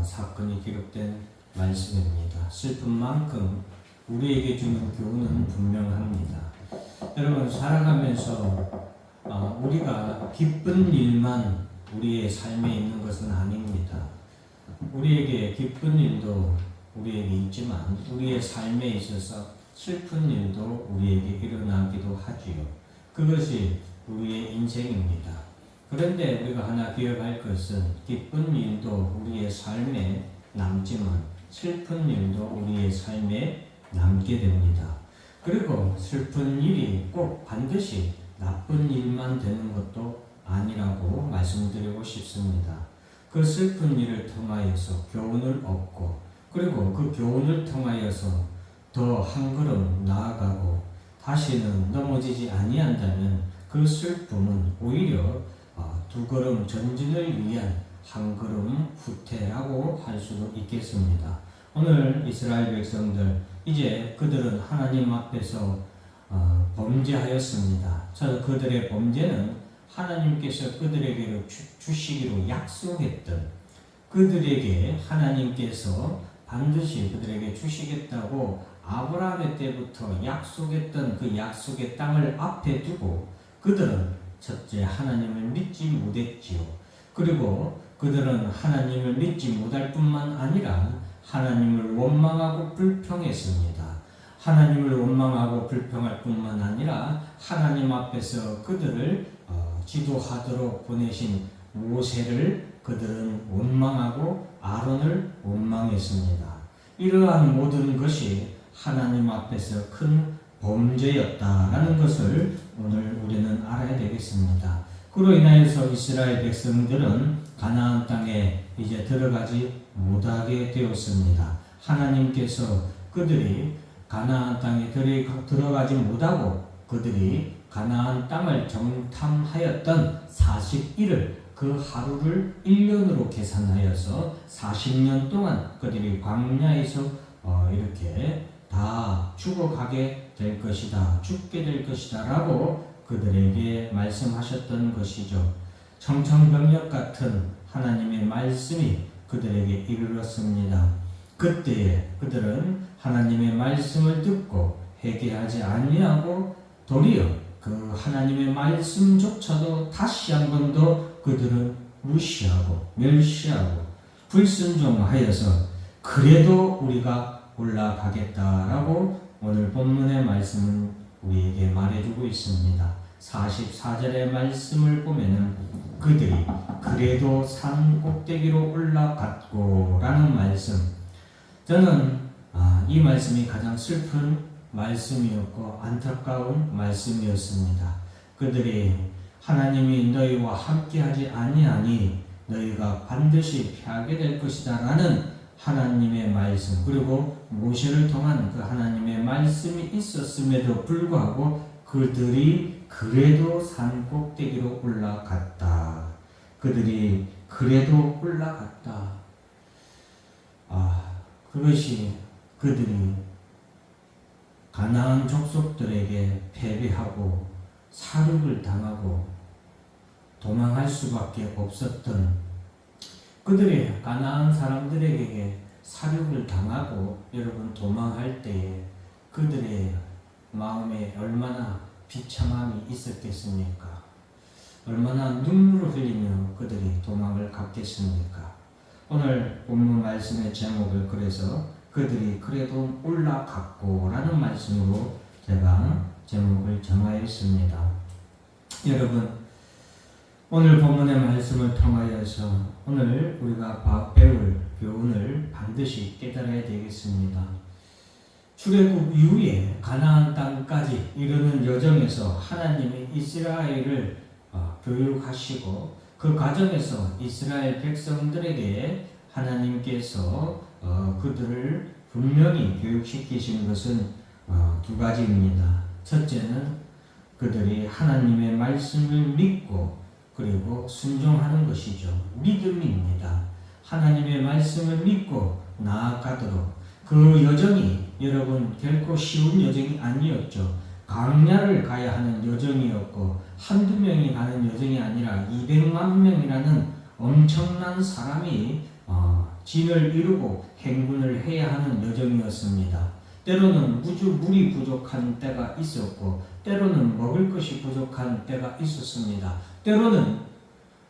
사건이 기록된 말씀입니다. 슬픈 만큼 우리에게 주는 교훈은 분명합니다. 여러분, 살아가면서 우리가 기쁜 일만 우리의 삶에 있는 것은 아닙니다. 우리에게 기쁜 일도 우리에게 있지만 우리의 삶에 있어서 슬픈 일도 우리에게 일어나기도 하지요. 그것이 우리의 인생입니다. 그런데 우리가 하나 기억할 것은 기쁜 일도 우리의 삶에 남지만 슬픈 일도 우리의 삶에 남게 됩니다. 그리고 슬픈 일이 꼭 반드시 나쁜 일만 되는 것도 아니라고 말씀드리고 싶습니다. 그 슬픈 일을 통하여서 교훈을 얻고 그리고 그 교훈을 통하여서 더 한 걸음 나아가고 다시는 넘어지지 아니한다면 그 슬픔은 오히려 두 걸음 전진을 위한 한 걸음 후퇴라고 할 수도 있겠습니다. 오늘 이스라엘 백성들 이제 그들은 하나님 앞에서 범죄하였습니다. 그들의 범죄는 하나님께서 그들에게 주시기로 약속했던 그들에게 하나님께서 반드시 그들에게 주시겠다고 아브라함의 때부터 약속했던 그 약속의 땅을 앞에 두고 그들은 첫째 하나님을 믿지 못했지요. 그리고 그들은 하나님을 믿지 못할 뿐만 아니라 하나님을 원망하고 불평했습니다. 하나님을 원망하고 불평할 뿐만 아니라 하나님 앞에서 그들을 지도하도록 보내신 모세를 그들은 원망하고 아론을 원망했습니다. 이러한 모든 것이 하나님 앞에서 큰 범죄였다라는 것을 오늘 우리는 알아야 되겠습니다. 그로 인하여서 이스라엘 백성들은 가나안 땅에 이제 들어가지 못하게 되었습니다. 하나님께서 그들이 가나안 땅에 들어가지 못하고 그들이 가나안 땅을 정탐하였던 40일을 그 하루를 1년으로 계산하여서 40년 동안 그들이 광야에서 이렇게 다 죽어가게 될 것이다, 죽게 될 것이다 라고 그들에게 말씀하셨던 것이죠. 청천벽력 같은 하나님의 말씀이 그들에게 이르렀습니다. 그때에 그들은 하나님의 말씀을 듣고 회개하지 아니하고 도리어 그 하나님의 말씀조차도 다시 한 번 더 그들은 무시하고 멸시하고 불순종하여서 그래도 우리가 올라가겠다라고 오늘 본문의 말씀은 우리에게 말해주고 있습니다. 44절의 말씀을 보면은 그들이 그래도 산 꼭대기로 올라갔고 라는 말씀, 저는 이 말씀이 가장 슬픈 말씀이었고 안타까운 말씀이었습니다. 그들이 하나님이 너희와 함께하지 아니하니 너희가 반드시 패하게 될 것이다 라는 하나님의 말씀, 그리고 모세를 통한 그 하나님의 말씀이 있었음에도 불구하고 그들이 그래도 산 꼭대기로 올라갔다. 그들이 그래도 올라갔다. 그것이 그들이 가나안 족속들에게 패배하고 사륙을 당하고 도망할 수밖에 없었던 그들이 가나안 사람들에게 사륙을 당하고 여러분 도망할 때에 그들의 마음에 얼마나 비참함이 있었겠습니까? 얼마나 눈물을 흘리며 그들이 도망을 갔겠습니까? 오늘 본문 말씀의 제목을 그래서 그들이 그래도 올라갔고 라는 말씀으로 제가 제목을 정하였습니다. 여러분, 오늘 본문의 말씀을 통하여서 오늘 우리가 배울 교훈을 반드시 깨달아야 되겠습니다. 출애굽 이후에 가나안 땅까지 이르는 여정에서 하나님이 이스라엘을 교육하시고 그 과정에서 이스라엘 백성들에게 하나님께서 그들을 분명히 교육시키신 것은 두 가지입니다. 첫째는 그들이 하나님의 말씀을 믿고 그리고 순종하는 것이죠. 믿음입니다. 하나님의 말씀을 믿고 나아가도록 그 여정이 여러분 결코 쉬운 여정이 아니었죠. 광야를 가야 하는 여정이었고 한두 명이 가는 여정이 아니라 200만 명이라는 엄청난 사람이 진을 이루고 행군을 해야 하는 여정이었습니다. 때로는 물이 부족한 때가 있었고 때로는 먹을 것이 부족한 때가 있었습니다. 때로는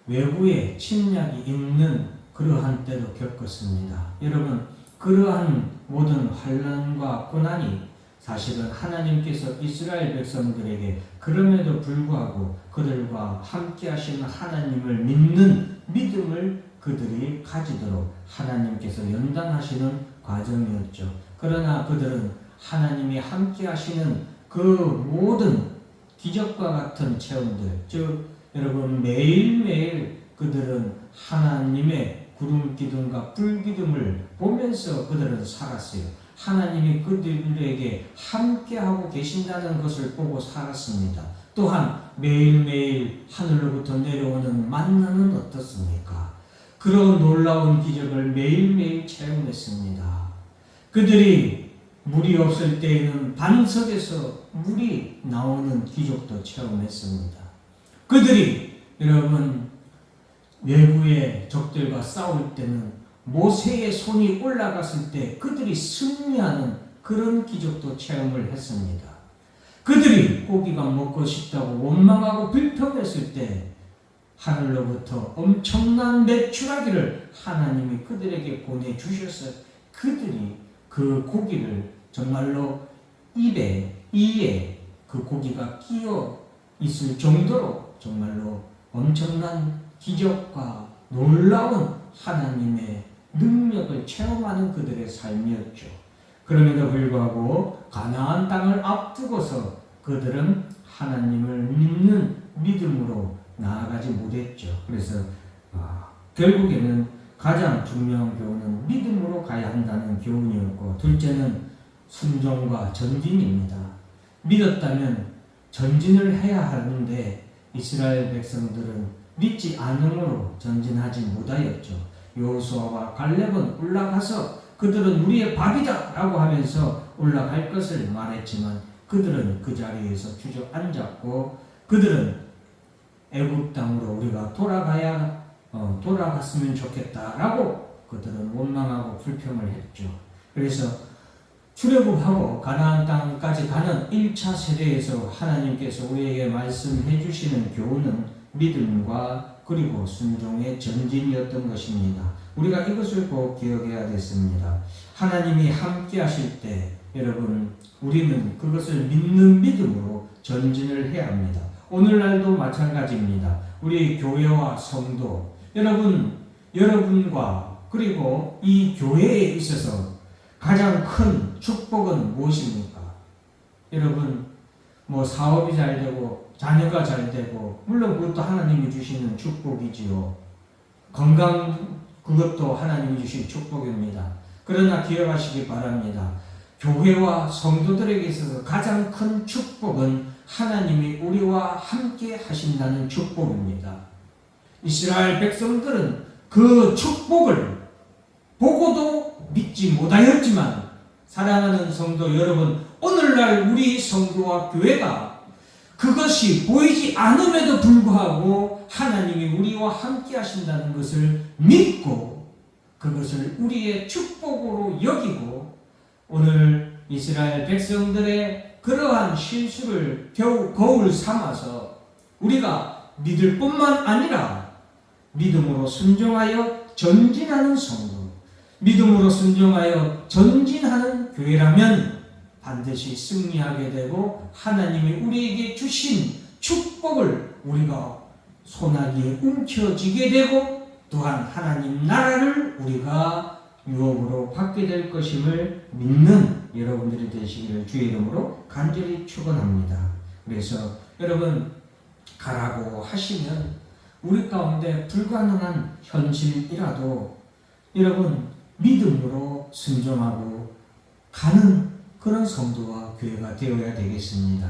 외부의 침략이 있는 그러한 때도 겪었습니다. 여러분, 그러한 모든 환난과 고난이 사실은 하나님께서 이스라엘 백성들에게 그럼에도 불구하고 그들과 함께 하시는 하나님을 믿는 믿음을 그들이 가지도록 하나님께서 연단하시는 과정이었죠. 그러나 그들은 하나님이 함께 하시는 그 모든 기적과 같은 체험들, 즉 여러분 매일매일 그들은 하나님의 구름 기둥과 불 기둥을 보면서 그들은 살았어요. 하나님이 그들에게 함께하고 계신다는 것을 보고 살았습니다. 또한 매일매일 하늘로부터 내려오는 만나는 어떻습니까? 그런 놀라운 기적을 매일매일 체험했습니다. 그들이 물이 없을 때에는 반석에서 물이 나오는 기적도 체험했습니다. 그들이 여러분 외부의 적들과 싸울 때는 모세의 손이 올라갔을 때 그들이 승리하는 그런 기적도 체험을 했습니다. 그들이 고기가 먹고 싶다고 원망하고 불평했을 때 하늘로부터 엄청난 메추라기를 하나님이 그들에게 보내주셔서 그들이 그 고기를 정말로 이에 그 고기가 끼어 있을 정도로 정말로 엄청난 기적과 놀라운 하나님의 능력을 체험하는 그들의 삶이었죠. 그럼에도 불구하고 가나안 땅을 앞두고서 그들은 하나님을 믿는 믿음으로 나아가지 못했죠. 그래서 결국에는 가장 중요한 교훈은 믿음으로 가야 한다는 교훈이었고, 둘째는 순종과 전진입니다. 믿었다면 전진을 해야 하는데 이스라엘 백성들은 믿지 않음으로 전진하지 못하였죠. 여호수아와 갈렙은 올라가서 그들은 우리의 밥이다 라고 하면서 올라갈 것을 말했지만 그들은 그 자리에서 주저앉았고 그들은 애굽 땅으로 우리가 돌아갔으면 좋겠다라고 그들은 원망하고 불평을 했죠. 그래서 출애굽하고 가나안 땅까지 가는 1차 세대에서 하나님께서 우리에게 말씀해 주시는 교훈은 믿음과 그리고 순종의 전진이었던 것입니다. 우리가 이것을 꼭 기억해야겠습니다. 하나님이 함께 하실 때 여러분 우리는 그것을 믿는 믿음으로 전진을 해야 합니다. 오늘날도 마찬가지입니다. 우리 교회와 성도 여러분과 그리고 이 교회에 있어서 가장 큰 축복은 무엇입니까? 여러분 사업이 잘 되고 자녀가 잘 되고 물론 그것도 하나님이 주시는 축복이지요. 건강 그것도 하나님이 주신 축복입니다. 그러나 기억하시기 바랍니다. 교회와 성도들에게 있어서 가장 큰 축복은 하나님이 우리와 함께 하신다는 축복입니다. 이스라엘 백성들은 그 축복을 보고도 믿지 못하였지만 사랑하는 성도 여러분, 오늘날 우리 성도와 교회가 그것이 보이지 않음에도 불구하고 하나님이 우리와 함께 하신다는 것을 믿고 그것을 우리의 축복으로 여기고 오늘 이스라엘 백성들의 그러한 실수를 거울 삼아서 우리가 믿을 뿐만 아니라 믿음으로 순종하여 전진하는 성도, 믿음으로 순종하여 전진하는 교회라면 반드시 승리하게 되고 하나님이 우리에게 주신 축복을 우리가 소나기에 움켜쥐게 되고 또한 하나님 나라를 우리가 유업으로 받게 될 것임을 믿는 여러분들이 되시기를 주의 이름으로 간절히 축원합니다. 그래서 여러분 가라고 하시면 우리 가운데 불가능한 현실이라도 여러분 믿음으로 순종하고 가는 그런 성도와 교회가 되어야 되겠습니다.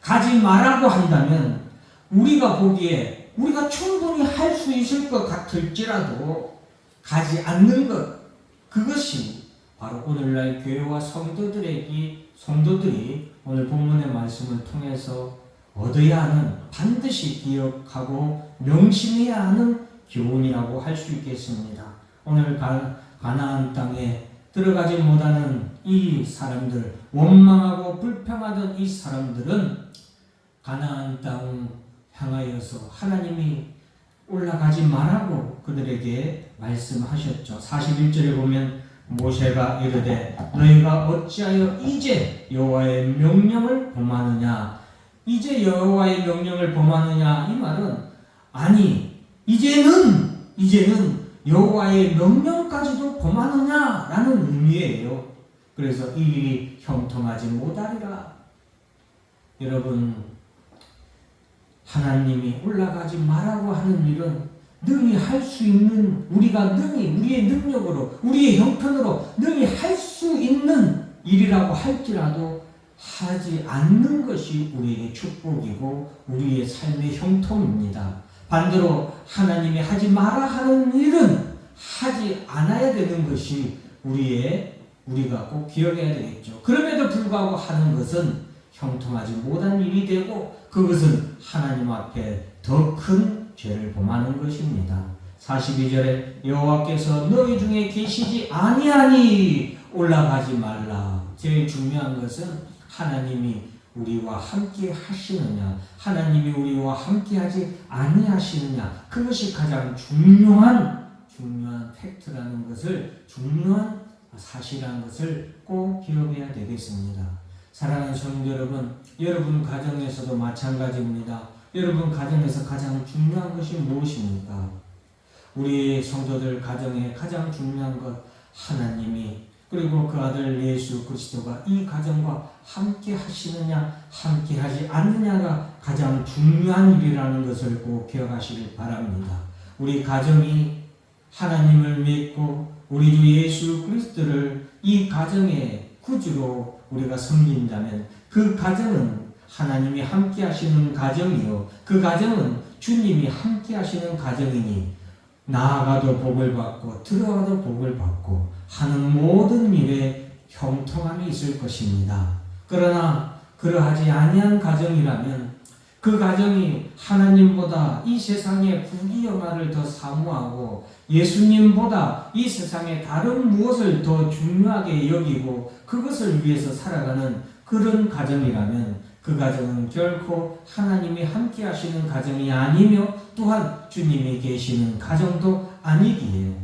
가지 말라고 한다면 우리가 보기에 우리가 충분히 할 수 있을 것 같을지라도 가지 않는 것, 그것이 바로 오늘날 교회와 성도들이 오늘 본문의 말씀을 통해서 얻어야 하는, 반드시 기억하고 명심해야 하는 교훈이라고 할 수 있겠습니다. 오늘 가나안 땅에 들어가지 못하는 이 사람들, 원망하고 불평하던 이 사람들은 가나안 땅 향하여서 하나님이 올라가지 말라고 그들에게 말씀하셨죠. 41절에 보면 모세가 이르되 너희가 어찌하여 이제 여호와의 명령을 범하느냐. 이제 여호와의 명령을 범하느냐. 이 말은 아니 이제는 여호와의 명령까지도 범하느냐라는 의미예요. 그래서 이 일이 형통하지 못하리라. 여러분, 하나님이 올라가지 말라고 하는 일은 능히 할 수 있는, 우리가 능히 우리의 능력으로 우리의 형편으로 능히 할 수 있는 일이라고 할지라도 하지 않는 것이 우리에게 축복이고 우리의 삶의 형통입니다. 반대로 하나님이 하지 마라 하는 일은 하지 않아야 되는 것이 우리가 꼭 기억해야 되겠죠. 그럼에도 불구하고 하는 것은 형통하지 못한 일이 되고 그것은 하나님 앞에 더 큰 죄를 범하는 것입니다. 42절에 여호와께서 너희 중에 계시지 아니하니 올라가지 말라. 제일 중요한 것은 하나님이 우리와 함께 하시느냐, 하나님이 우리와 함께 하지 아니하시느냐, 그것이 가장 중요한 팩트라는 것을, 중요한 사실이라는 것을 꼭 기억해야 되겠습니다. 사랑하는 성도 여러분, 여러분 가정에서도 마찬가지입니다. 여러분 가정에서 가장 중요한 것이 무엇입니까? 우리 성도들 가정에 가장 중요한 것, 하나님이 그리고 그 아들 예수 그리스도가 이 가정과 함께 하시느냐 함께 하지 않느냐가 가장 중요한 일이라는 것을 꼭 기억하시길 바랍니다. 우리 가정이 하나님을 믿고 우리 주 예수 그리스도를 이 가정의 구주로 우리가 섬긴다면 그 가정은 하나님이 함께 하시는 가정이요, 그 가정은 주님이 함께 하시는 가정이니 나아가도 복을 받고 들어가도 복을 받고 하는 모든 일에 형통함이 있을 것입니다. 그러나 그러하지 아니한 가정이라면 그 가정이 하나님보다 이 세상의 부귀영화를 더 사모하고 예수님보다 이 세상의 다른 무엇을 더 중요하게 여기고 그것을 위해서 살아가는 그런 가정이라면 그 가정은 결코 하나님이 함께 하시는 가정이 아니며 또한 주님이 계시는 가정도 아니기에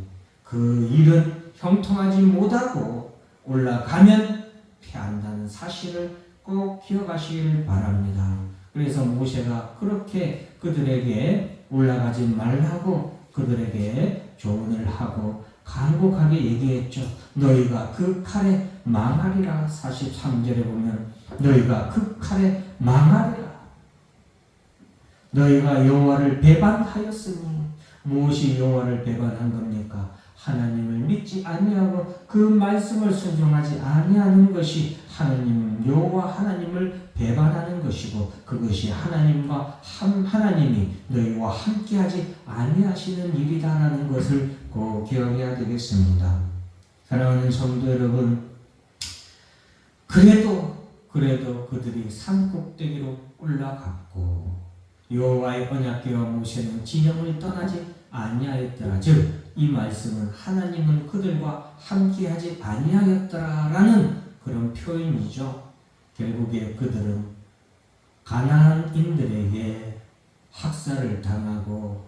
그 일은 형통하지 못하고 올라가면 패한다는 사실을 꼭 기억하시길 바랍니다. 그래서 모세가 그렇게 그들에게 올라가지 말라고 그들에게 조언을 하고 간곡하게 얘기했죠. 너희가 그 칼에 망하리라. 43절에 보면 너희가 그 칼에 망하리라. 너희가 여호와를 배반하였으니, 무엇이 여호와를 배반한 겁니까? 하나님을 믿지 아니하고 그 말씀을 순종하지 아니하는 것이 하나님, 여호와 하나님을 배반하는 것이고 그것이 하나님이 너희와 함께하지 아니하시는 일이다라는 것을 꼭 기억해야 되겠습니다. 사랑하는 성도 여러분, 그래도 그들이 산 꼭대기로 올라갔고 여호와의 언약궤와 모세는 진영을 떠나지 아니하였더라. 즉 이 말씀은 하나님은 그들과 함께하지 아니하였더라라는 그런 표현이죠. 결국에 그들은 가나안인들에게 학살을 당하고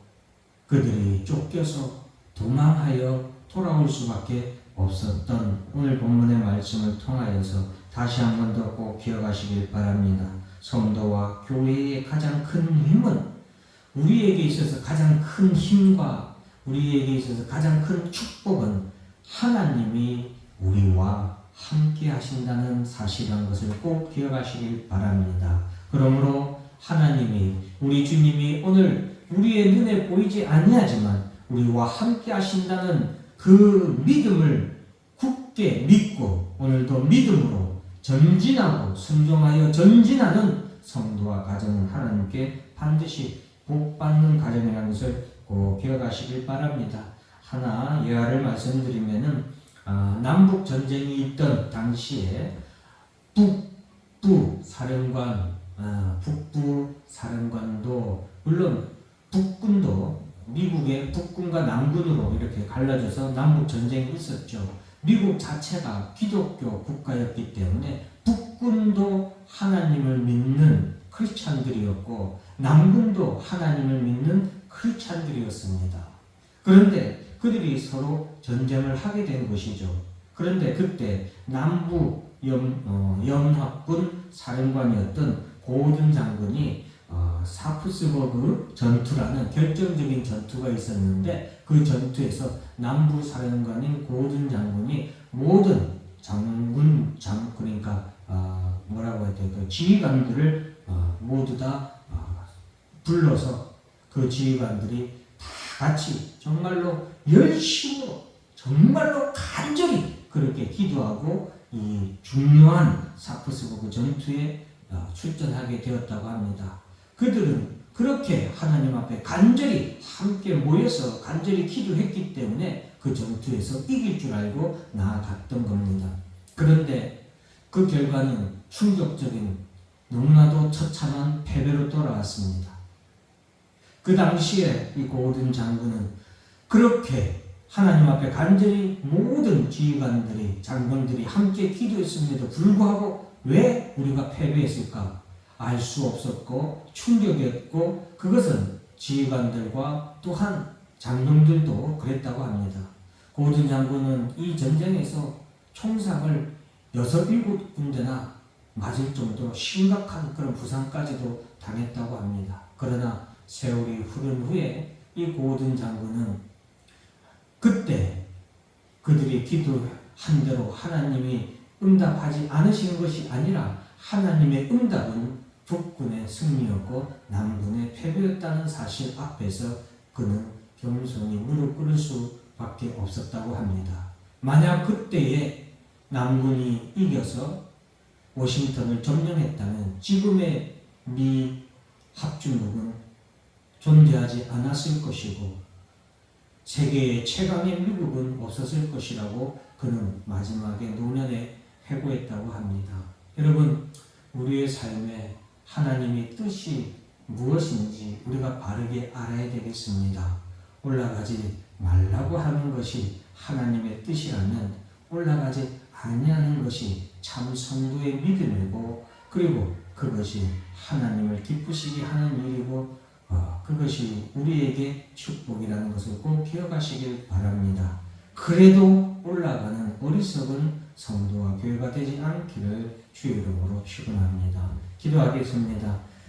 그들이 쫓겨서 도망하여 돌아올 수밖에 없었던 오늘 본문의 말씀을 통하여서 다시 한 번 더 꼭 기억하시길 바랍니다. 성도와 교회의 가장 큰 힘은, 우리에게 있어서 가장 큰 힘과 우리에게 있어서 가장 큰 축복은 하나님이 우리와 함께 하신다는 사실이라는 것을 꼭 기억하시길 바랍니다. 그러므로 하나님이, 우리 주님이 오늘 우리의 눈에 보이지 아니하지만 우리와 함께 하신다는 그 믿음을 굳게 믿고 오늘도 믿음으로 전진하고 순종하여 전진하는 성도와 가정은 하나님께 반드시 복받는 가정이라는 것을 꼭 기억하시길 바랍니다. 하나 예화를 말씀드리면은 남북 전쟁이 있던 당시에 북부 사령관도 물론 북군도 미국의 북군과 남군으로 이렇게 갈라져서 남북 전쟁이 있었죠. 미국 자체가 기독교 국가였기 때문에 북군도 하나님을 믿는 크리스찬들이었고 남군도 하나님을 믿는 크리스찬들이었습니다. 그런데 그들이 서로 전쟁을 하게 된 것이죠. 그런데 그때 남부 연합군 사령관이었던 고든 장군이 사프스버그 전투라는 결정적인 전투가 있었는데 그 전투에서 남부 사령관인 고든 장군이 모든 그러니까 뭐라고 해야 될까요? 지휘관들을 모두 다 불러서 그 지휘관들이 다 같이 정말로 열심으로 정말로 간절히 그렇게 기도하고 이 중요한 사프스버그 전투에 출전하게 되었다고 합니다. 그들은 그렇게 하나님 앞에 간절히 함께 모여서 간절히 기도했기 때문에 그 전투에서 이길 줄 알고 나아갔던 겁니다. 그런데 그 결과는 충격적인 너무나도 처참한 패배로 돌아왔습니다. 그 당시에 이 고든 장군은 그렇게 하나님 앞에 간절히 모든 지휘관들이 장군들이 함께 기도했음에도 불구하고 왜 우리가 패배했을까? 알 수 없었고 충격이었고 그것은 지휘관들과 또한 장병들도 그랬다고 합니다. 고든 장군은 이 전쟁에서 총상을 6, 7군데나 맞을 정도로 심각한 그런 부상까지도 당했다고 합니다. 그러나 세월이 흐른 후에 이 고든 장군은 그때 그들이 기도한 대로 하나님이 응답하지 않으신 것이 아니라 하나님의 응답은 북군의 승리였고 남군의 패배였다는 사실 앞에서 그는 겸손히 무릎 꿇을 수밖에 없었다고 합니다. 만약 그때에 남군이 이겨서 워싱턴을 점령했다면 지금의 미 합중국은 존재하지 않았을 것이고 세계의 최강의 미국은 없었을 것이라고 그는 마지막에 노년에 회고했다고 합니다. 여러분, 우리의 삶에 하나님의 뜻이 무엇인지 우리가 바르게 알아야 되겠습니다. 올라가지 말라고 하는 것이 하나님의 뜻이라면 올라가지 아니하는 것이 참 성도의 믿음이고 그리고 그것이 하나님을 기쁘시게 하는 일이고 그것이 우리에게 축복이라는 것을 꼭 기억하시길 바랍니다. 그래도 올라가는 어리석은 성도와 교회가 되지 않기를 주의 이름으로 축원합니다. 기도하겠습니다.